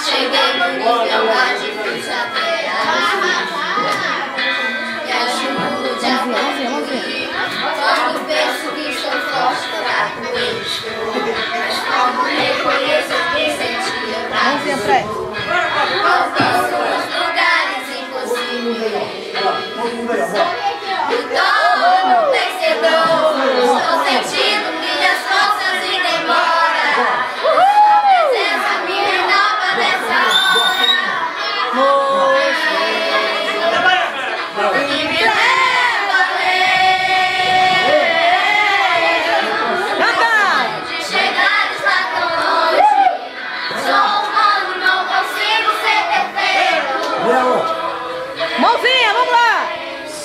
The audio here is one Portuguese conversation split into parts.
Cheguei no nível mais difícil até aqui. Me ajude a concluir. Quando penso que sou forte, fraco eu estou. Mas quando reconheço que sentia prazer, alcanço os lugares impossíveis. Me torno vencedor. Estou sentindo minhas forças e demora. Presença minha nova nessa hora. E me leva além. De chegar está tão longe. Sou humano, não consigo ser perfeito. Mãozinha, vamos lá!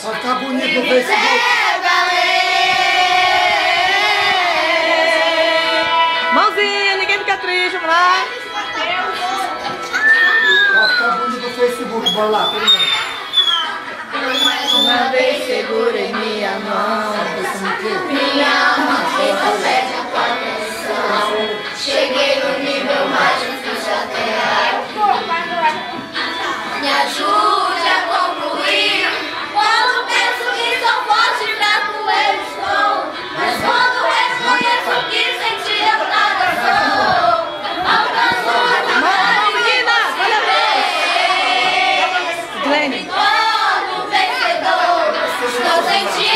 Pode ficar bonito no Facebook. Mãozinha, ninguém fica triste, vamos lá! Pode ficar bonito no Facebook, bora lá, todo mundo. Uma vez segurei minha mão, minha alma feita pede a tua atenção. Cheguei no nível mais difícil até aqui. Me ajude a concluir. Quando penso que sou forte, fraco eu estou. Mas quando reconheço que sentia nada sou, alcanço a Mão, meninas, olha bem! me torno vencedor. Estou sentindo